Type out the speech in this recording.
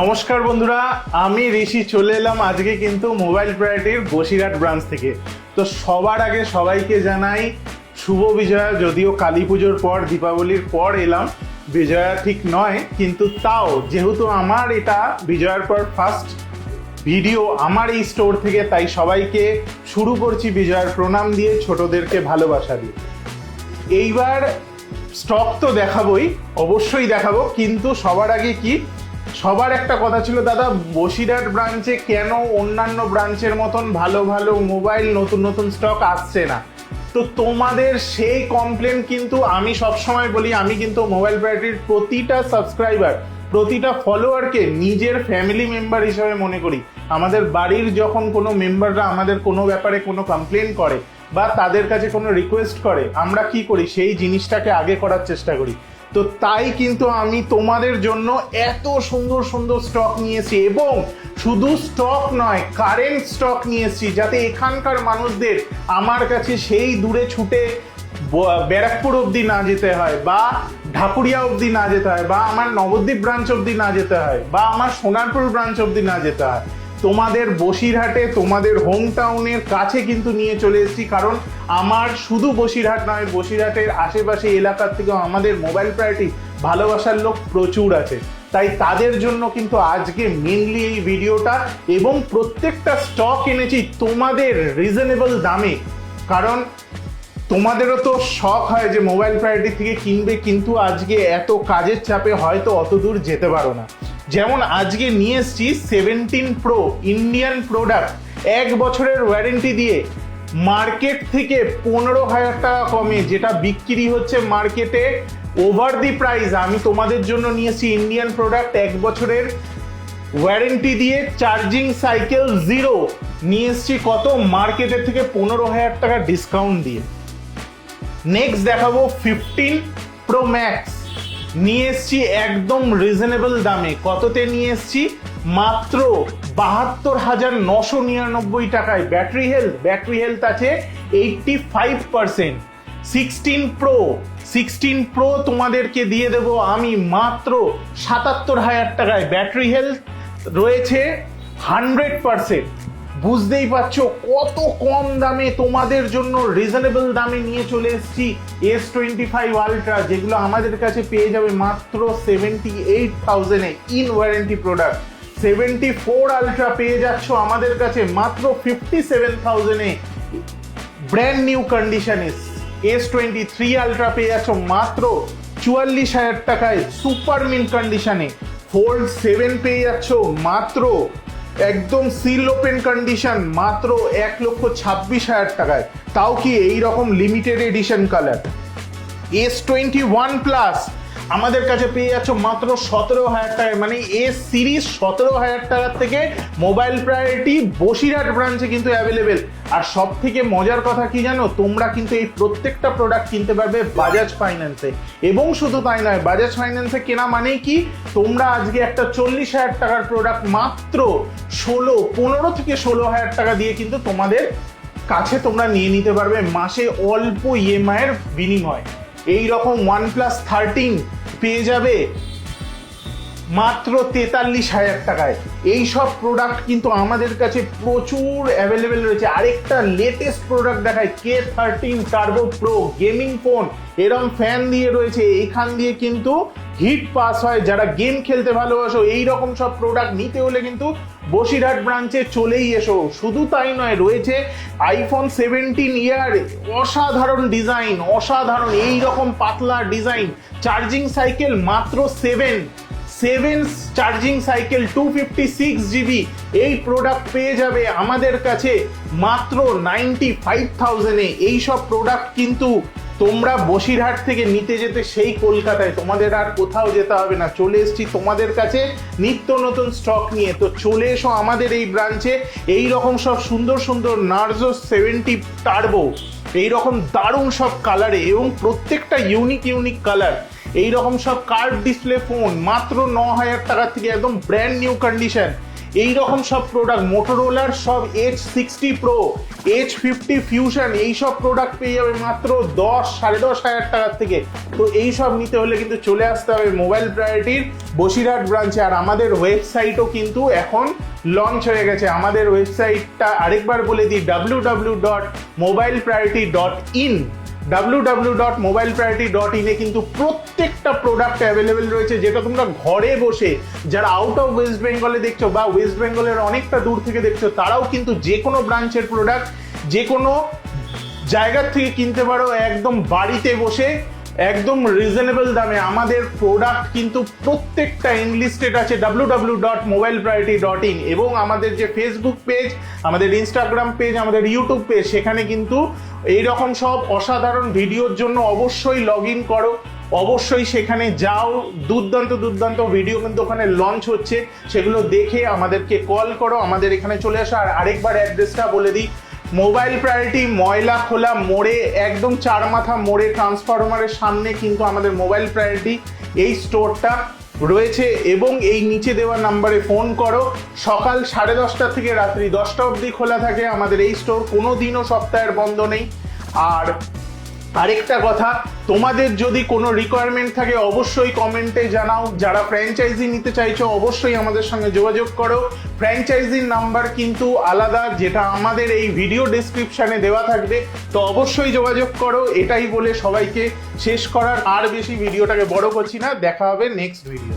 নমস্কার বন্ধুরা, আমি ঋষি চলে এলাম আজকে কিন্তু মোবাইল প্রায়োরিটির বসিরহাট ব্রাঞ্চ থেকে। তো সবার আগে সবাইকে জানাই শুভ বিজয়া। যদিও কালী পুজোর পর দীপাবলির পর এলাম, বিজয়া ঠিক নয়, কিন্তু তাও যেহেতু আমার এটা বিজয়ার পর ফার্স্ট ভিডিও আমার এই স্টোর থেকে, তাই সবাইকে শুরু করছি বিজয়ার প্রণাম দিয়ে, ছোটদেরকে ভালোবাসা দিয়ে। এইবার স্টক তো দেখাবোই, অবশ্যই দেখাবো, কিন্তু সবার আগে সবার একটা কথা ছিল, দাদা বসিরহাট ব্রাঞ্চে কেন অন্যান্য ব্রাঞ্চের মতন ভালো ভালো মোবাইল নতুন নতুন স্টক আসছে না। তো তোমাদের সেই কমপ্লেন কিন্তু আমি সবসময় বলি, আমি কিন্তু মোবাইল প্রায়োরিটির প্রতিটা সাবস্ক্রাইবার, প্রতিটা ফলোয়ারকে নিজের ফ্যামিলি মেম্বার হিসেবে মনে করি। আমাদের বাড়ির যখন কোনো মেম্বাররা আমাদের কোনো ব্যাপারে কোনো কমপ্লেন করে বা তাদের কাছে কোনো রিকোয়েস্ট করে, আমরা কি করি, সেই জিনিসটাকে আগে করার চেষ্টা করি। তো তাই কিন্তু আমি তোমাদের জন্য এত সুন্দর সুন্দর স্টক নিয়ে এসেছি, এবং শুধু স্টক নয়, কারেন্ট স্টক নিয়ে এসেছি, যাতে এখানকার মানুষদের আমার কাছে সেই দূরে ছুটে ব্যারাকপুর অবধি না যেতে হয়, বা ঢাকুরিয়া অবধি না যেতে হয়, বা আমার নবদ্বীপ ব্রাঞ্চ অবধি না যেতে হয়, বা আমার সোনারপুর ব্রাঞ্চ অবধি না যেতে হয়। তোমাদের বসিরহাটে, তোমাদের হোম টাউনের কাছে কিন্তু নিয়ে চলে এসেছি। কারণ আমার শুধু বসিরহাট নয়, বসিরহাটের আশেপাশে এলাকার থেকেও আমাদের মোবাইল প্রায়োরিটি ভালোবাসার লোক প্রচুর আছে। তাই তাদের জন্য কিন্তু আজকে মেনলি এই ভিডিওটা, এবং প্রত্যেকটা স্টক এনেছি তোমাদের রিজনেবল দামে। কারণ তোমাদেরও তো শখ হয় যে মোবাইল প্রায়োরিটি থেকে কিনবে, কিন্তু আজকে এত কাজের চাপে হয়তো অত দূর যেতে পারো না। যেমন আজকে নিয়ে এসছি 17 প্রো ইন্ডিয়ান প্রোডাক্ট, 1 বছরের ওয়ারেন্টি দিয়ে, মার্কেট থেকে 15,000 টাকা কমে, যেটা বিক্রি হচ্ছে মার্কেটে ওভার দি প্রাইস। আমি তোমাদের জন্য নিয়ে এসছি ইন্ডিয়ান প্রোডাক্ট, 1 বছরের ওয়ারেন্টি দিয়ে, চার্জিং সাইকেল 0 নিয়ে এসছি কত, মার্কেটের থেকে 15,000 টাকা ডিসকাউন্ট দিয়ে। নেক্সট দেখাবো 15 প্রো ম্যাক্স, নিয়ে এসছি একদম রিজনেবল দামে। কততে নিয়ে এসছি? মাত্র 72,999 টাকায়। ব্যাটারি হেলথ আছে 85%। 16 প্রো তোমাদেরকে দিয়ে দেবো আমি মাত্র 77,000 টাকায়। ব্যাটারি হেলথ রয়েছে 100%। বুঝতেই পারছো কত কম দামে তোমাদের জন্য রিজনেবল দামে নিয়ে চলে এসেছি S25 আলট্রা, যেগুলো আমাদের কাছে পেয়ে যাবে মাত্র 78,000-এ ইন ওয়ারেন্টি প্রোডাক্ট। 74 আলট্রা পেয়ে যাচ্ছ আমাদের কাছে মাত্র 57,000-এ ব্র্যান্ড নিউ কন্ডিশনে। S23 আলট্রা পেয়ে যাচ্ছ মাত্র 44,000 টাকায় সুপার মিন্ট কন্ডিশনে। ফোল্ড 7 পেয়ে যাচ্ছ মাত্র একদম সিল ওপেন কন্ডিশন মাত্র 1,26,000 টাকায়, তাও কি এই রকম limited edition colour. S21 plus আমাদের কাছে পেয়ে যাচ্ছ মাত্র 17,000 টাকায়। মানে এস সিরিজ 17,000 টাকার থেকে মোবাইল প্রায়োরিটি বসিরহাট ব্রাঞ্চে কিন্তু অ্যাভেলেবেল। আর সব থেকে মজার কথা কি জানো, তোমরা কিন্তু এই প্রত্যেকটা প্রোডাক্ট কিনতে পারবে বাজাজ ফাইন্যান্সে। এবং শুধু তাই নয়, বাজাজ ফাইন্যান্সে কেনা মানেই কি, তোমরা আজকে একটা 40,000 টাকার প্রোডাক্ট মাত্র 15 থেকে 16,000 টাকা দিয়ে কিন্তু তোমাদের কাছে তোমরা নিয়ে নিতে পারবে মাসে অল্প ইএমআই এর বিনিময়। এই রকম OnePlus 13 পেয়ে যাবে মাত্র 43,000 টাকায়। এই সব প্রোডাক্ট কিন্তু আমাদের কাছে প্রচুর অ্যাভেলেবেল রয়েছে। আরেকটা লেটেস্ট প্রোডাক্ট দেখায়, K13 turbo pro gaming phone, এরম ফ্যান দিয়ে রয়েছে, এখান দিয়ে কিন্তু হিট পাস হয়। যারা গেম খেলতে ভালোবাসো, এই রকম সব প্রোডাক্ট নিতে হলে কিন্তু বসিরহাট ব্রাঞ্চে চলেই এসো। শুধু তাই নয়, রয়েছে iPhone 17 ইয়ার, অসাধারণ ডিজাইন, অসাধারণ এই রকম পাতলা ডিজাইন। চার্জিং সাইকেল মাত্র 7 চার্জিং সাইকেল 256 জিবি, এই প্রোডাক্ট পেয়ে যাবে আমাদের কাছে মাত্র 95,000-এ। এই সব প্রোডাক্ট কিন্তু তোমরা বসিরহাট থেকে নিতে যেতে সেই কলকাতায়, তোমাদের আর কোথাও যেতে হবে না। চলে এসেছি তোমাদের কাছে নিত্য নতুন স্টক নিয়ে। তো চলে এসো আমাদের এই ব্রাঞ্চে। এই রকম সব সুন্দর সুন্দর নার্জো 70 টার্বো, এইরকম দারুণ সব কালারে, এবং প্রত্যেকটা ইউনিক কালার, এইরকম সব কার্ভ ডিসপ্লে ফোন মাত্র 9,000 টাকা থেকে একদম ব্র্যান্ড নিউ কন্ডিশন। এই রকম সব প্রোডাক্ট, মোটোরোলার সব H60 Pro, H50 Fusion, এইসব প্রোডাক্ট পেয়ে যাবে মাত্র 10-10,500 টাকার থেকে। তো এই সব নিতে হলে কিন্তু চলে আসতে হবে মোবাইল প্রায়োরিটির বসিরহাট ব্রাঞ্চে। আর আমাদের ওয়েবসাইটও কিন্তু এখন লঞ্চ হয়ে গেছে। আমাদের ওয়েবসাইটটা আরেকবার বলে দিই, www.mobilepriority.in। www.mobilepriority.in এ কিন্তু প্রত্যেকটা প্রোডাক্ট অ্যাভেলেবেল রয়েছে, যেটা তোমরা ঘরে বসে, যারা আউট অফ ওয়েস্ট বেঙ্গলে দেখছো বা ওয়েস্ট বেঙ্গলের অনেকটা দূর থেকে দেখছো, তারাও কিন্তু যে কোনো ব্রাঞ্চের প্রোডাক্ট যে কোনো জায়গার থেকে কিনতে পারো একদম বাড়িতে বসে, একদম রিজনেবল দামে। আমাদের প্রোডাক্ট কিন্তু প্রত্যেকটা এনলিস্টেড আছে www.mobilepriority.in, এবং আমাদের যে ফেসবুক পেজ, আমাদের ইনস্টাগ্রাম পেজ, আমাদের ইউটিউব পেজ, সেখানে কিন্তু এইরকম সব অসাধারণ ভিডিওর জন্য অবশ্যই লগ ইন করো, অবশ্যই সেখানে যাও। দুর্দান্ত দুর্দান্ত ভিডিও কিন্তু ওখানে লঞ্চ হচ্ছে, সেগুলো দেখে আমাদেরকে কল করো, আমাদের এখানে চলে আসো। আর আরেকবার অ্যাড্রেসটা বলে দিই, মোবাইল প্রায়োরিটি ময়লা খোলা মোড়ে, একদম চারমাথা মোড়ে ট্রান্সফরমারের সামনে কিন্তু আমাদের মোবাইল প্রায়োরিটি এই স্টোরটা রয়েছে। এবং এই নিচে দেওয়া নাম্বারে ফোন করো। সকাল 10:30 থেকে রাত্রি 10টা অবধি খোলা থাকে আমাদের এই স্টোর, কোনো দিনও সপ্তাহের বন্ধ নেই। আর আরেকটা কথা, তোমাদের যদি কোনো রিকোয়ারমেন্ট থাকে অবশ্যই কমেন্টে জানাও। যারা ফ্র্যাঞ্চাইজি নিতে চাইছো অবশ্যই আমাদের সঙ্গে যোগাযোগ করো। ফ্র্যাঞ্চাইজির নাম্বার কিন্তু আলাদা, যেটা আমাদের এই ভিডিও ডেসক্রিপশানে দেওয়া থাকবে, তো অবশ্যই যোগাযোগ করো। এটাই বলে সবাইকে শেষ করার, আর বেশি ভিডিওটাকে বড় করছি না, দেখা হবে নেক্সট ভিডিও।